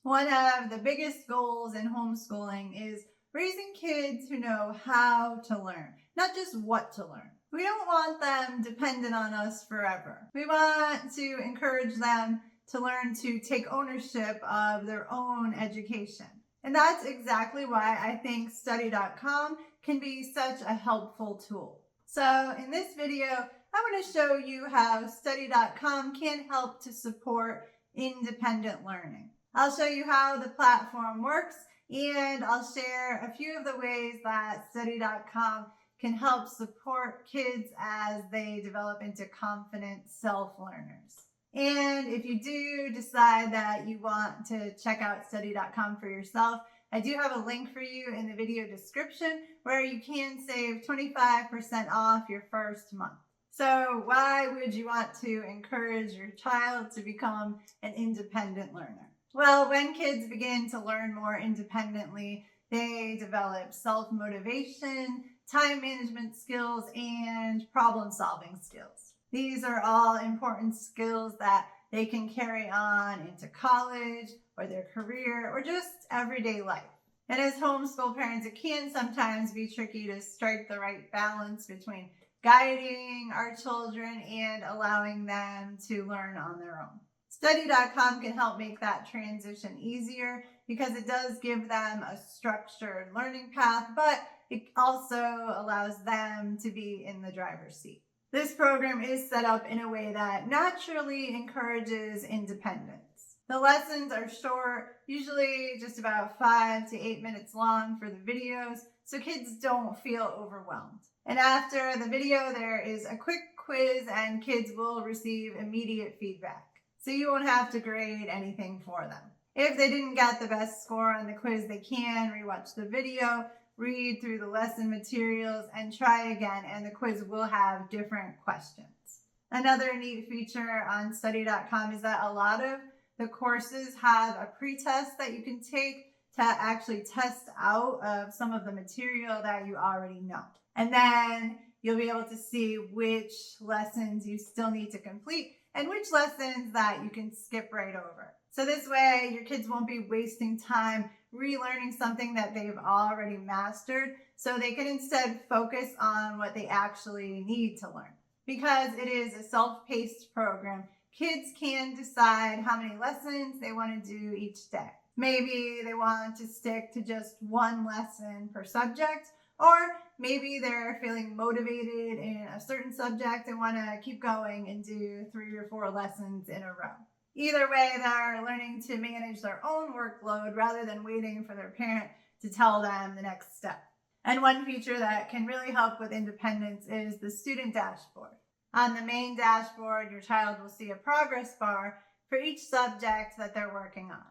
One of the biggest goals in homeschooling is raising kids who know how to learn, not just what to learn. We don't want them dependent on us forever. We want to encourage them to learn to take ownership of their own education. And that's exactly why I think study.com can be such a helpful tool. So in this video, I want to show you how study.com can help to support independent learning. I'll show you how the platform works, and I'll share a few of the ways that study.com can help support kids as they develop into confident self-learners. And if you do decide that you want to check out study.com for yourself, I do have a link for you in the video description where you can save 25% off your first month. So why would you want to encourage your child to become an independent learner? Well, when kids begin to learn more independently, they develop self-motivation, time management skills, and problem-solving skills. These are all important skills that they can carry on into college or their career or just everyday life. And as homeschool parents, it can sometimes be tricky to strike the right balance between guiding our children and allowing them to learn on their own. Study.com can help make that transition easier because it does give them a structured learning path, but it also allows them to be in the driver's seat. This program is set up in a way that naturally encourages independence. The lessons are short, usually just about 5 to 8 minutes long for the videos, so kids don't feel overwhelmed. And after the video, there is a quick quiz and kids will receive immediate feedback. So you won't have to grade anything for them. If they didn't get the best score on the quiz, they can rewatch the video, read through the lesson materials, and try again, and the quiz will have different questions. Another neat feature on study.com is that a lot of the courses have a pre-test that you can take to actually test out of some of the material that you already know. And then you'll be able to see which lessons you still need to complete and which lessons that you can skip right over. So this way, your kids won't be wasting time relearning something that they've already mastered, so they can instead focus on what they actually need to learn. Because it is a self-paced program, kids can decide how many lessons they want to do each day. Maybe they want to stick to just one lesson per subject, or maybe they're feeling motivated in a certain subject and want to keep going and do 3 or 4 lessons in a row. Either way, they're learning to manage their own workload rather than waiting for their parent to tell them the next step. And one feature that can really help with independence is the student dashboard. On the main dashboard, your child will see a progress bar for each subject that they're working on.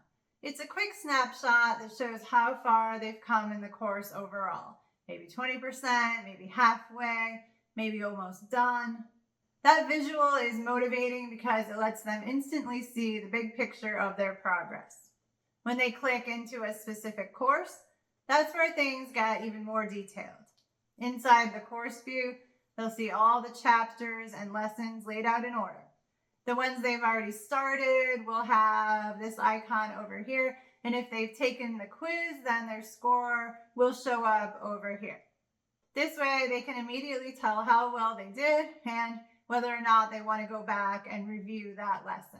It's a quick snapshot that shows how far they've come in the course overall. Maybe 20%, maybe halfway, maybe almost done. That visual is motivating because it lets them instantly see the big picture of their progress. When they click into a specific course, that's where things get even more detailed. Inside the course view, they'll see all the chapters and lessons laid out in order. The ones they've already started will have this icon over here, and if they've taken the quiz, then their score will show up over here. This way, they can immediately tell how well they did and whether or not they want to go back and review that lesson.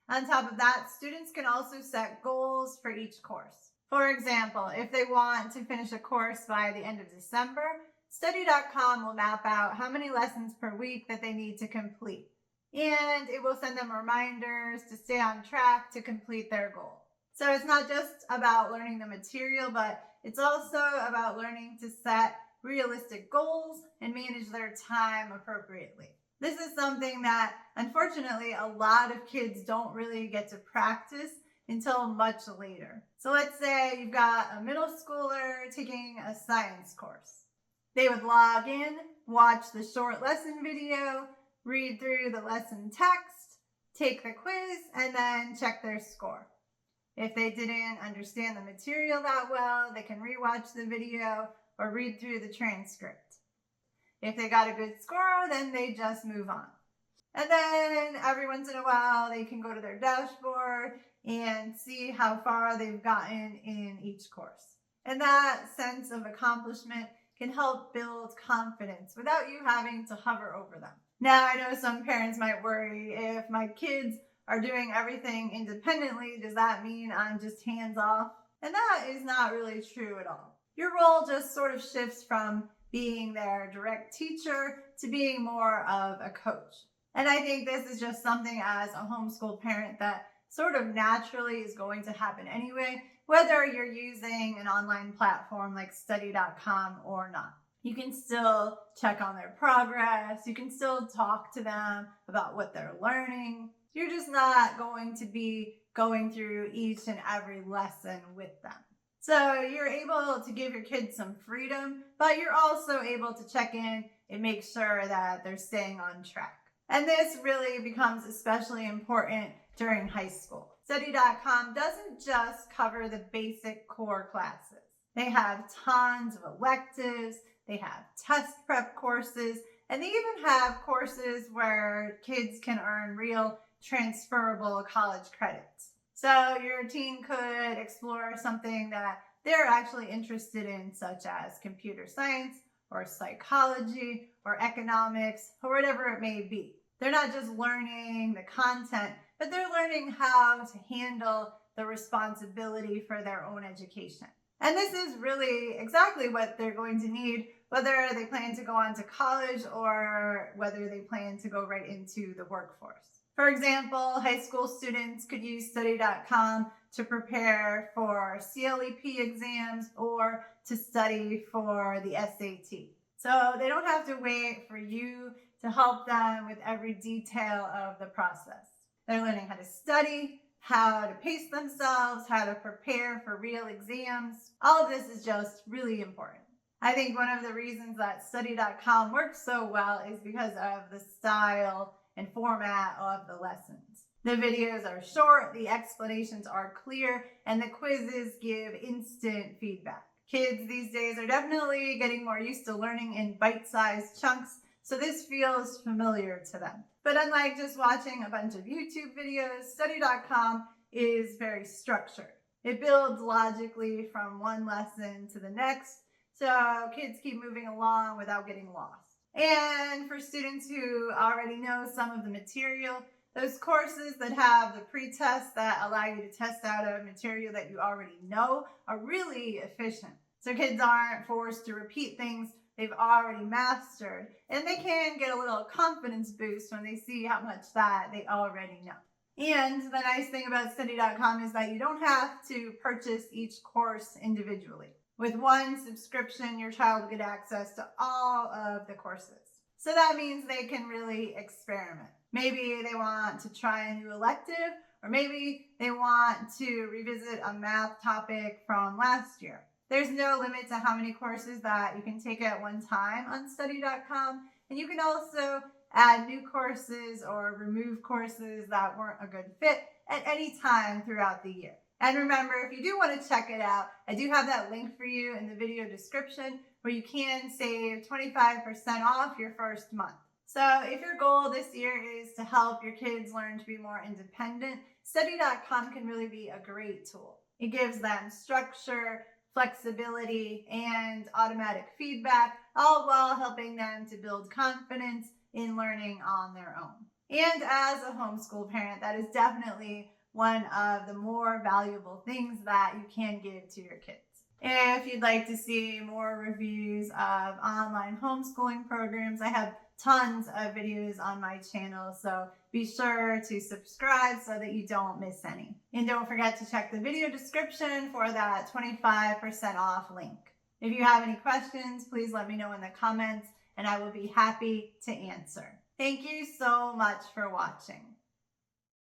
On top of that, students can also set goals for each course. For example, if they want to finish a course by the end of December, study.com will map out how many lessons per week that they need to complete. And it will send them reminders to stay on track to complete their goal. So it's not just about learning the material, but it's also about learning to set realistic goals and manage their time appropriately. This is something that, unfortunately, a lot of kids don't really get to practice until much later. So let's say you've got a middle schooler taking a science course. They would log in, watch the short lesson video, read through the lesson text, take the quiz, and then check their score. If they didn't understand the material that well, they can rewatch the video or read through the transcript. If they got a good score, then they just move on. And then every once in a while, they can go to their dashboard and see how far they've gotten in each course. And that sense of accomplishment can help build confidence without you having to hover over them. Now, I know some parents might worry, if my kids are doing everything independently, does that mean I'm just hands off? And that is not really true at all. Your role just sort of shifts from being their direct teacher to being more of a coach. And I think this is just something as a homeschool parent that sort of naturally is going to happen anyway, whether you're using an online platform like study.com or not. You can still check on their progress. You can still talk to them about what they're learning. You're just not going to be going through each and every lesson with them. So you're able to give your kids some freedom, but you're also able to check in and make sure that they're staying on track. And this really becomes especially important during high school. Study.com doesn't just cover the basic core classes. They have tons of electives, they have test prep courses, and they even have courses where kids can earn real transferable college credits. So your teen could explore something that they're actually interested in, such as computer science or psychology or economics or whatever it may be. They're not just learning the content, but they're learning how to handle the responsibility for their own education. And this is really exactly what they're going to need, whether they plan to go on to college or whether they plan to go right into the workforce. For example, high school students could use study.com to prepare for CLEP exams or to study for the SAT. So they don't have to wait for you to help them with every detail of the process. They're learning how to study, how to pace themselves, how to prepare for real exams. All of this is just really important. I think one of the reasons that study.com works so well is because of the style and format of the lessons. The videos are short, the explanations are clear, and the quizzes give instant feedback. Kids these days are definitely getting more used to learning in bite-sized chunks, so this feels familiar to them. But unlike just watching a bunch of YouTube videos, study.com is very structured. It builds logically from one lesson to the next, so kids keep moving along without getting lost. And for students who already know some of the material, those courses that have the pre-tests that allow you to test out a material that you already know are really efficient. So kids aren't forced to repeat things they've already mastered, and they can get a little confidence boost when they see how much that they already know. And the nice thing about study.com is that you don't have to purchase each course individually. With one subscription, your child will get access to all of the courses. So that means they can really experiment. Maybe they want to try a new elective, or maybe they want to revisit a math topic from last year. There's no limit to how many courses that you can take at one time on study.com, and you can also add new courses or remove courses that weren't a good fit at any time throughout the year. And remember, if you do want to check it out, I do have that link for you in the video description where you can save 25% off your first month. So if your goal this year is to help your kids learn to be more independent, study.com can really be a great tool. It gives them structure, flexibility, and automatic feedback, all while helping them to build confidence in learning on their own. And as a homeschool parent, that is definitely one of the more valuable things that you can give to your kids. If you'd like to see more reviews of online homeschooling programs, I have tons of videos on my channel, so be sure to subscribe so that you don't miss any. And don't forget to check the video description for that 25% off link. If you have any questions, please let me know in the comments and I will be happy to answer. Thank you so much for watching.